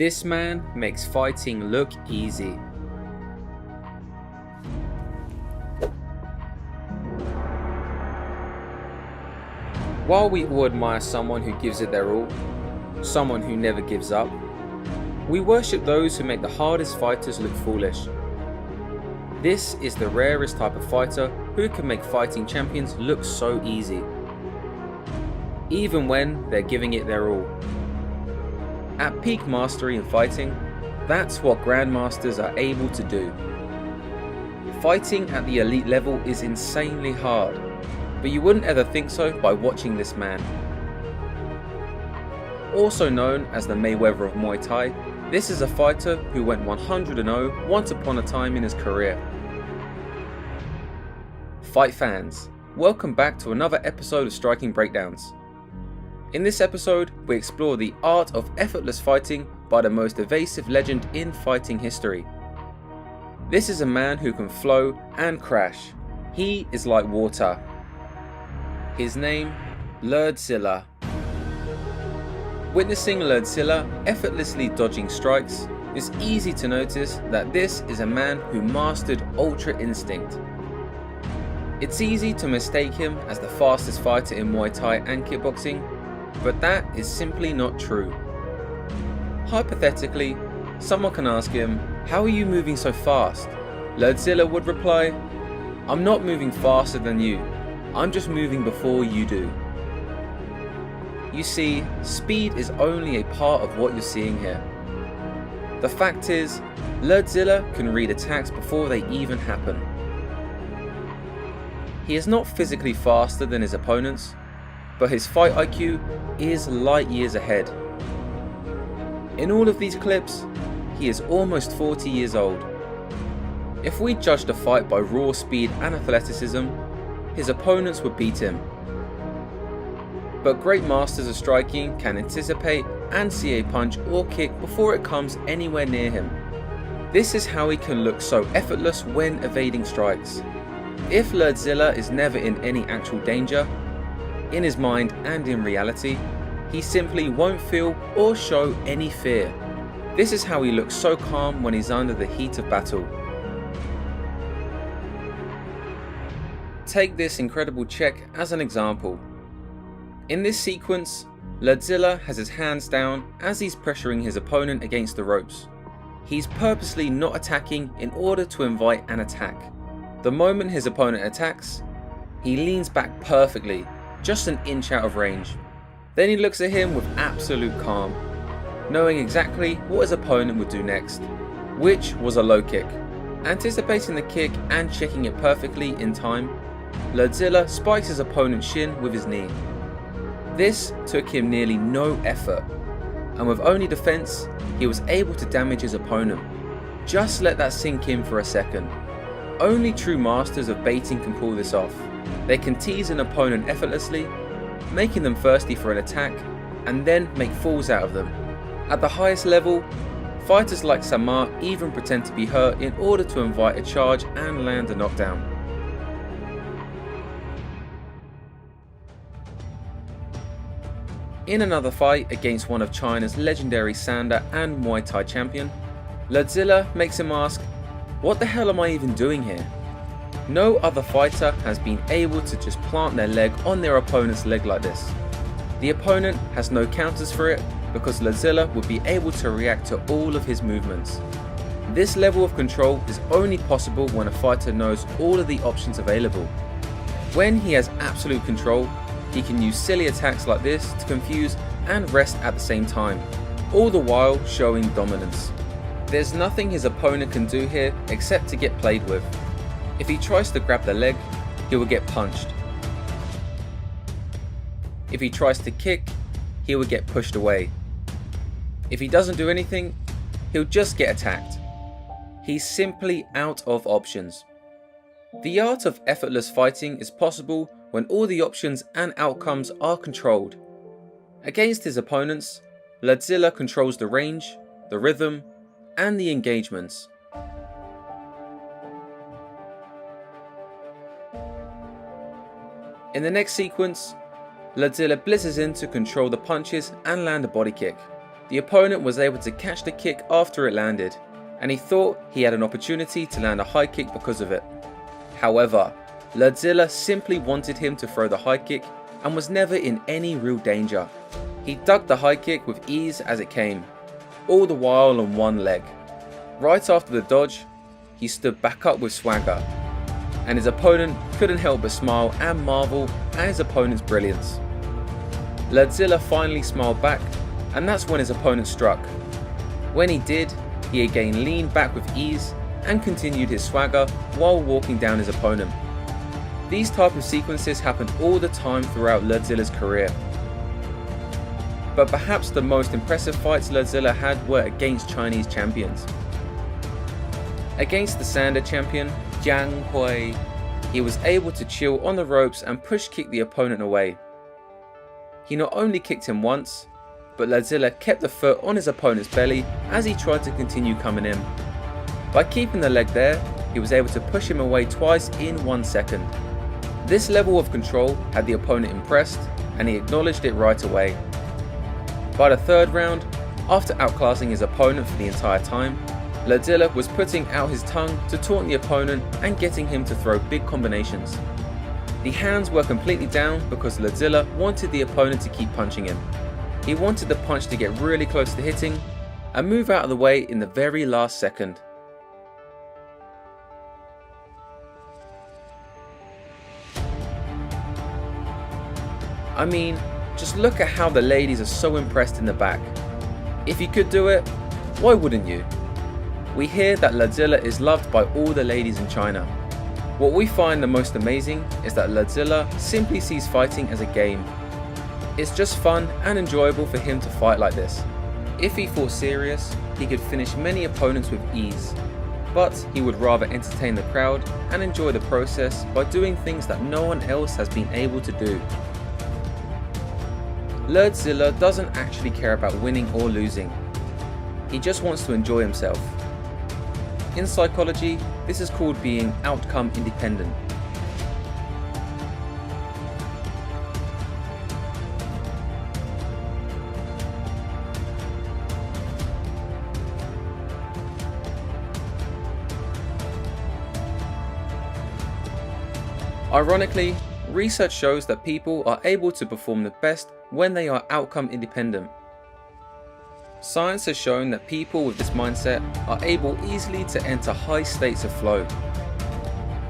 This man makes fighting look easy. While we all admire someone who gives it their all, someone who never gives up, we worship those who make the hardest fighters look foolish. This is the rarest type of fighter who can make fighting champions look so easy, even when they're giving it their all. At peak mastery in fighting, that's what grandmasters are able to do. Fighting at the elite level is insanely hard, but you wouldn't ever think so by watching this man. Also known as the Mayweather of Muay Thai, this is a fighter who went 100-0 once upon a time in his career. Fight fans, welcome back to another episode of Striking Breakdowns. In this episode, we explore the art of effortless fighting by the most evasive legend in fighting history. This is a man who can flow and crash. He is like water. His name, Ledzilla. Witnessing Ledzilla effortlessly dodging strikes, it's easy to notice that this is a man who mastered Ultra Instinct. It's easy to mistake him as the fastest fighter in Muay Thai and kickboxing, but that is simply not true. Hypothetically, someone can ask him, "How are you moving so fast?" Ledzilla would reply, "I'm not moving faster than you, I'm just moving before you do." You see, speed is only a part of what you're seeing here. The fact is, Ledzilla can read attacks before they even happen. He is not physically faster than his opponents, but his fight IQ is light years ahead. In all of these clips, he is almost 40 years old. If we judged a fight by raw speed and athleticism, his opponents would beat him. But great masters of striking can anticipate and see a punch or kick before it comes anywhere near him. This is how he can look so effortless when evading strikes. If Ledzilla is never in any actual danger, in his mind and in reality, he simply won't feel or show any fear. This is how he looks so calm when he's under the heat of battle. Take this incredible check as an example. In this sequence, Ledzilla has his hands down as he's pressuring his opponent against the ropes. He's purposely not attacking in order to invite an attack. The moment his opponent attacks, he leans back perfectly, just an inch out of range. Then he looks at him with absolute calm, knowing exactly what his opponent would do next, which was a low kick. Anticipating the kick and checking it perfectly in time, Ledzilla spikes his opponent's shin with his knee. This took him nearly no effort, and with only defense, he was able to damage his opponent. Just let that sink in for a second. Only true masters of baiting can pull this off. They can tease an opponent effortlessly, making them thirsty for an attack, and then make fools out of them. At the highest level, fighters like Samar even pretend to be hurt in order to invite a charge and land a knockdown. In another fight against one of China's legendary Sanda and Muay Thai champion, Ledzilla makes him ask, "What the hell am I even doing here?" No other fighter has been able to just plant their leg on their opponent's leg like this. The opponent has no counters for it because Ledzilla would be able to react to all of his movements. This level of control is only possible when a fighter knows all of the options available. When he has absolute control, he can use silly attacks like this to confuse and rest at the same time, all the while showing dominance. There's nothing his opponent can do here except to get played with. If he tries to grab the leg, he will get punched. If he tries to kick, he will get pushed away. If he doesn't do anything, he'll just get attacked. He's simply out of options. The art of effortless fighting is possible when all the options and outcomes are controlled. Against his opponents, Ledzilla controls the range, the rhythm, and the engagements. In the next sequence, Ledzilla blitzes in to control the punches and land a body kick. The opponent was able to catch the kick after it landed, and he thought he had an opportunity to land a high kick because of it. However, Ledzilla simply wanted him to throw the high kick and was never in any real danger. He ducked the high kick with ease as it came, all the while on one leg. Right after the dodge, he stood back up with swagger, and his opponent couldn't help but smile and marvel at his opponent's brilliance. Ledzilla finally smiled back, and that's when his opponent struck. When he did, he again leaned back with ease and continued his swagger while walking down his opponent. These type of sequences happened all the time throughout Ledzilla's career. But perhaps the most impressive fights Ledzilla had were against Chinese champions. Against the Sander champion, Jiang Hui, he was able to chill on the ropes and push kick the opponent away. He not only kicked him once, but Ledzilla kept the foot on his opponent's belly as he tried to continue coming in. By keeping the leg there, he was able to push him away twice in 1 second. This level of control had the opponent impressed, and he acknowledged it right away. By the third round, after outclassing his opponent for the entire time, Ledzilla was putting out his tongue to taunt the opponent and getting him to throw big combinations. The hands were completely down because Ledzilla wanted the opponent to keep punching him. He wanted the punch to get really close to hitting and move out of the way in the very last second. I mean, just look at how the ladies are so impressed in the back. If you could do it, why wouldn't you? We hear that Ledzilla is loved by all the ladies in China. What we find the most amazing is that Ledzilla simply sees fighting as a game. It's just fun and enjoyable for him to fight like this. If he fought serious, he could finish many opponents with ease, but he would rather entertain the crowd and enjoy the process by doing things that no one else has been able to do. Ledzilla doesn't actually care about winning or losing. He just wants to enjoy himself. In psychology, this is called being outcome independent. Ironically, research shows that people are able to perform the best when they are outcome independent. Science has shown that people with this mindset are able easily to enter high states of flow.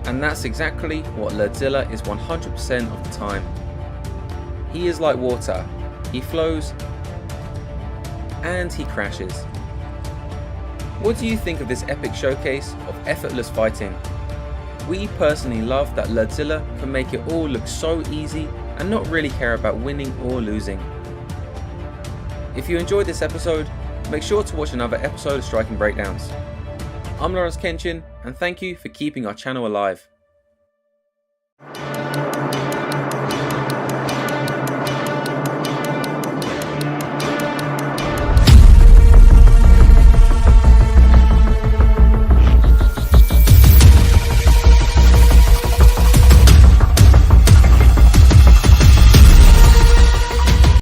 And that's exactly what Ledzilla is 100% of the time. He is like water. He flows and he crashes. What do you think of this epic showcase of effortless fighting? We personally love that Ledzilla can make it all look so easy and not really care about winning or losing. If you enjoyed this episode, make sure to watch another episode of Striking Breakdowns. I'm Lawrence Kenshin, and thank you for keeping our channel alive.